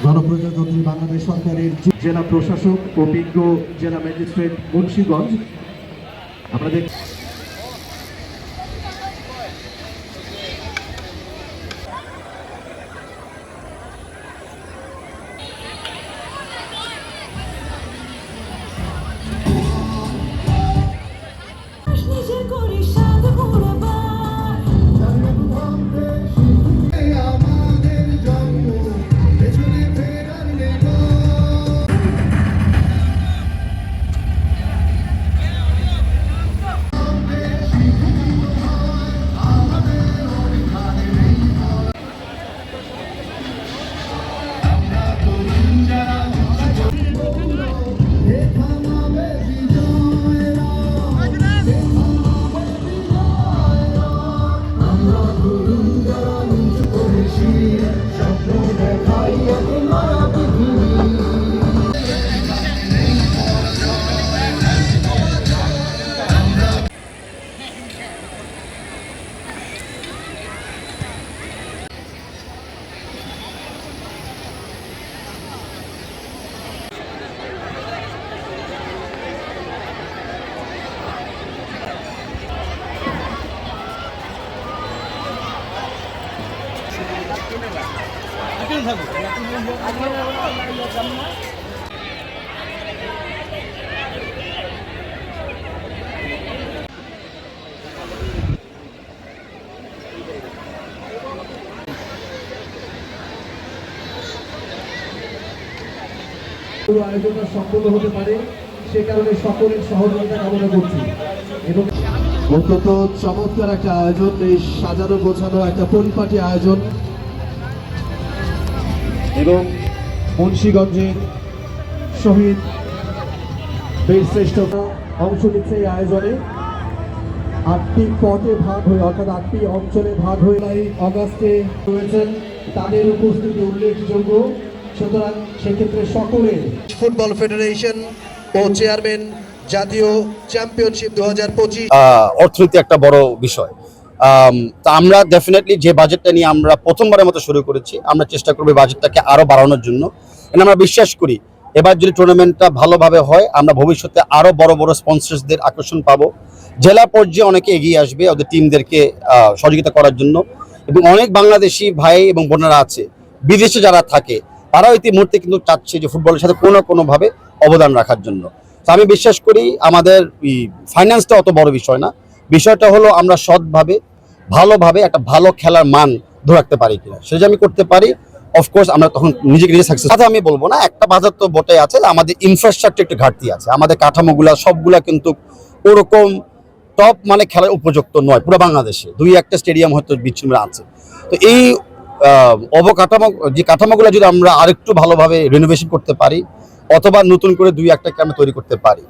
গণপ্রজাতন্ত্রী বাংলাদেশ সরকারের জেলা প্রশাসক ও বিজ্ঞ জেলা ম্যাজিস্ট্রেট মুন্সিগঞ্জ আমরা আয়োজনটা সম্পূর্ণ হতে পারে সে কারণে সকলের সহযোগিতা কামনা করছি এবং অত্যন্ত চমৎকার একটা আয়োজন, এই সাজানো গোছানো একটা পরিপাটি আয়োজন এবং মুন্সিগঞ্জের শহীদ বীরশ্রেষ্ঠরা অংশ নিচ্ছে এই আয়োজনে। 8টি পটে ভাগ হয়ে অর্থাৎ 8টি অঞ্চলে ভাগ হয়ে অগাস্টে রয়েছেন, তাদের উপস্থিতি উল্লেখযোগ্য। সুতরাং সেক্ষেত্রে সকলের ফুটবল ফেডারেশন ও চেয়ারম্যান জাতীয় চ্যাম্পিয়নশিপ 2025 অর্থনীতি একটা বড় বিষয়। তা আমরা ডেফিনেটলি যে বাজেটটা নিয়ে আমরা প্রথমবারের মতো শুরু করেছি, আমরা চেষ্টা করবো বাজেটটাকে আরো বাড়ানোর জন্য। আমরা বিশ্বাস করি এবার যদি টুর্নামেন্টটা ভালোভাবে হয় আমরা ভবিষ্যতে আরো বড় বড় স্পন্সরসদের আকর্ষণ পাবো। জেলা পর্যায়ে অনেকে এগিয়ে আসবে ওদের টিমদেরকে সহযোগিতা করার জন্য, এবং অনেক বাংলাদেশি ভাই এবং বোনেরা আছে বিদেশে যারা থাকে, তারাও ইতিমুহূর্তে কিন্তু চাচ্ছে যে ফুটবলের সাথে কোনোভাবে অবদান রাখার জন্য। তো আমি বিশ্বাস করি আমাদের ফাইন্যান্সটা অত বড় বিষয় না, বিষয়টা হলো আমরা সৎভাবে ভালোভাবে একটা ভালো খেলার মান ধরে রাখতে পারি কিনা, সেটা আমি করতে পারি। অফকোর্স আমরা তখন নিজেকে সাকসেস কথা আমি বলবো না, একটা বাজার তো বটে আছে, আমাদের ইনফ্রাস্ট্রাকচার একটু ঘাটতি আছে, আমাদের কাঠামোগুলা সবগুলা কিন্তু ওরকম টপ মানে খেলার উপযুক্ত নয় পুরো বাংলাদেশে। 2-1টা স্টেডিয়াম হয়তো বিচ্ছিন্ন আছে। তো এই অবকাঠামো যে কাঠামোগুলো যদি আমরা আরেকটু ভালোভাবে রিনোভেশন করতে পারি অথবা নতুন করে 2-1টাকে আমরা তৈরি করতে পারি।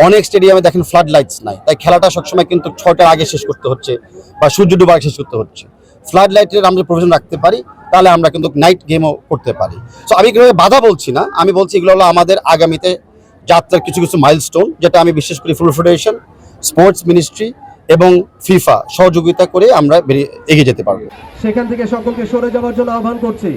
অনেক স্টেডিয়ামে দেখেন ফ্লাড লাইটস নাই, তাই খেলাটা সবসময় কিন্তু 6টার আগে শেষ করতে হচ্ছে বা সূর্য ডুবার আগে শেষ করতে হচ্ছে। ফ্লাড লাইটের আমরা প্রভিশন রাখতে পারি, তাহলে আমরা কিন্তু নাইট গেমও করতে পারি। সো আমি বাধা বলছি না, আমি বলছি এগুলো হলো আমাদের আগামীতে যাত্রার কিছু কিছু মাইলস্টোন, যেটা আমি বিশেষ করি ফুটবল ফেডারেশন, স্পোর্টস মিনিস্ট্রি এবং ফিফা সহযোগিতা করে আমরা এগিয়ে যেতে পারবো। সেখান থেকে সকলকে সরে যাওয়ার জন্য আহ্বান করছি।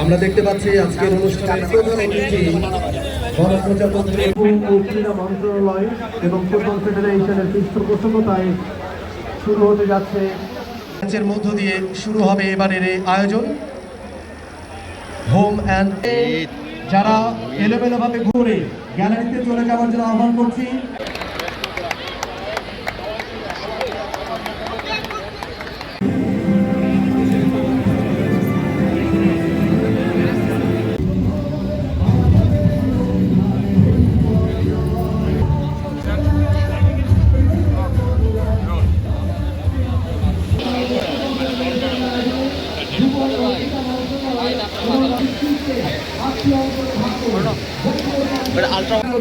আমরা দেখতে পাচ্ছি আজকের অনুষ্ঠানের প্রধান অতিথি গণপ্রজাতন্ত্রী ও ক্রীড়া মন্ত্রণালয় এবং ফুটবল ফেডারেশনের পৃষ্ঠপোষকতায় শুরু হতে যাচ্ছে। ম্যাচের মধ্য দিয়ে শুরু হবে এবারের এই আয়োজন। হোম অ্যান্ড যারা এলোমেলোভাবে ঘুরে গ্যালারিতে চলে যাওয়ার জন্য আহ্বান করছি।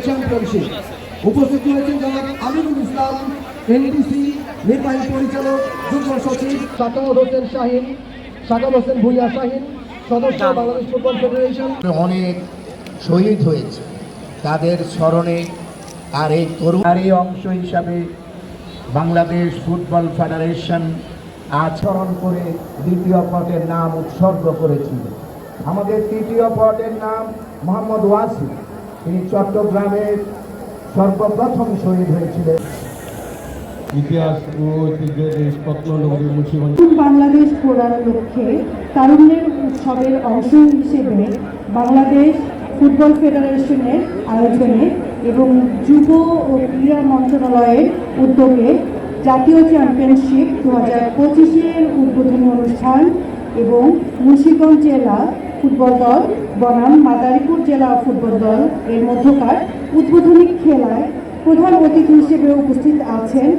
চ্যাম্পিয়নশিপ উপস্থিত হয়েছেন জনাব আমিনুল ইসলাম, এনডিসি নির্বাহী পরিচালক যুগ্ম সচিব সাকাওয়াত হোসেন শাহিন, সাকাওয়াত হোসেন ভুইয়া শাহিন, সদস্য বাংলাদেশ ফুটবল ফেডারেশন। অনেক শহীদ হয়েছে, তাদের স্মরণে আর এই তরুণারই অংশ হিসাবে বাংলাদেশ ফুটবল ফেডারেশন আচরণ করে দ্বিতীয় পটের নাম উৎসর্গ করেছিল। আমাদের তৃতীয় পটের নাম মোহাম্মদ ওয়াসি, তিনি চট্টগ্রামের সর্বপ্রথম শহীদ হয়েছিলেন। ইতিহাস ও ঐতিহ্যের এই স্বপ্ননগরী মুন্সিগঞ্জ বাংলাদেশ গড়ার লক্ষ্যে তারুণ্যের উৎসবের অংশ হিসেবে বাংলাদেশ ফুটবল ফেডারেশনের আয়োজনে এবং যুব ও ক্রীড়া মন্ত্রণালয়ের উদ্যোগে জাতীয় চ্যাম্পিয়নশিপ 2025-এর উদ্বোধনী অনুষ্ঠান এবং মুন্সিগঞ্জ জেলা ফুটবল দল বনাম মাদারীপুর জেলা ফুটবল দল এর মধ্যকার উদ্বোধনী খেলায় প্রধান অতিথি হিসেবে উপস্থিত আছেন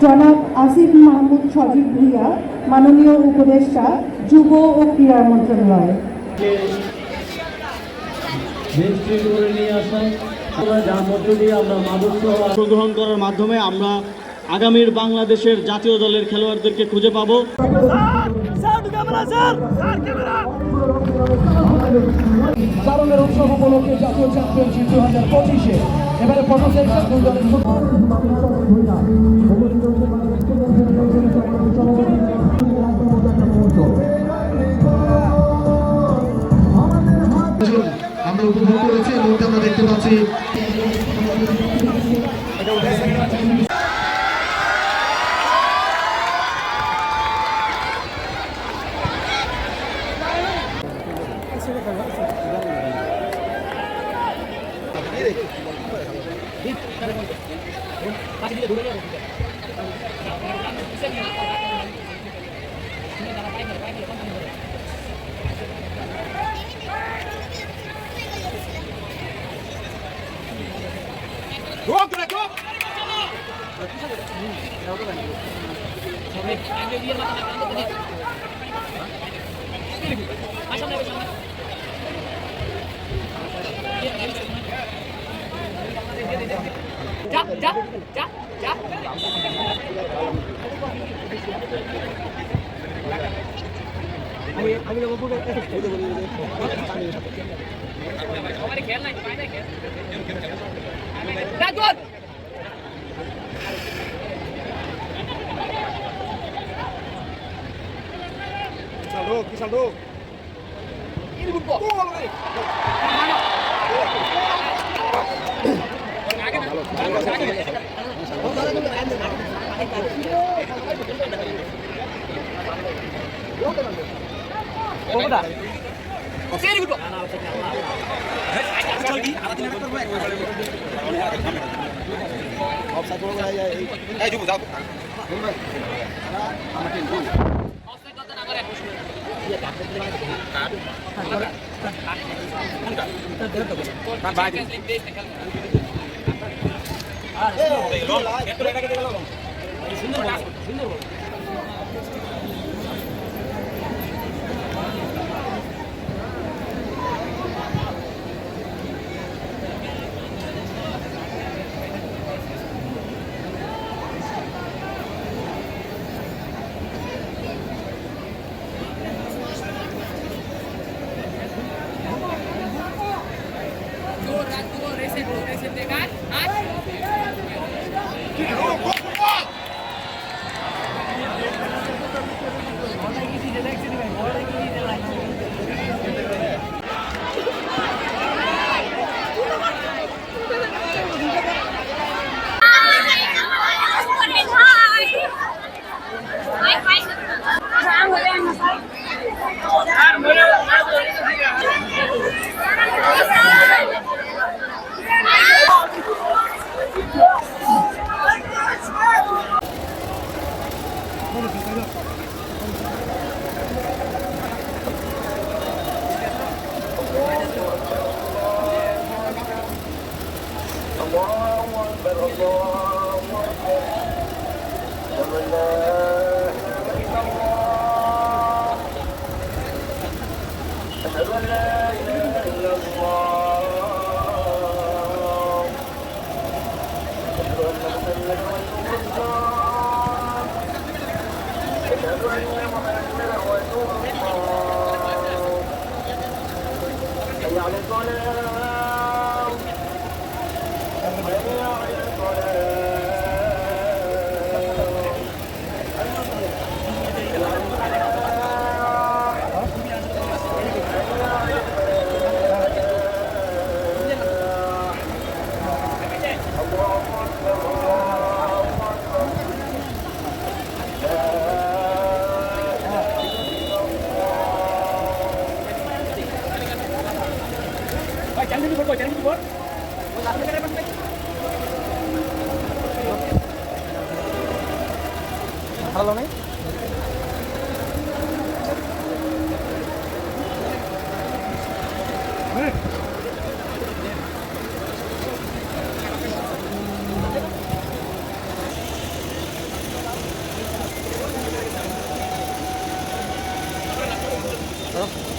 জনাব আসিফ মাহমুদ সজীব ভুইয়া, মাননীয় উপদেষ্টা যুব ও ক্রীড়া মন্ত্রণালয়। অংশগ্রহণ করার মাধ্যমে আমরা আগামীর বাংলাদেশের জাতীয় দলের খেলোয়াড়দেরকে খুঁজে পাবো। তারুণের উৎসব উপলক্ষে জাতীয় চ্যাম্পিয়নশিপ 2025-এ এবারে প্রথম সেকশন দুই দলের আমরা উপভোগ করেছি এবং আমরা দেখতে পাচ্ছি Hả?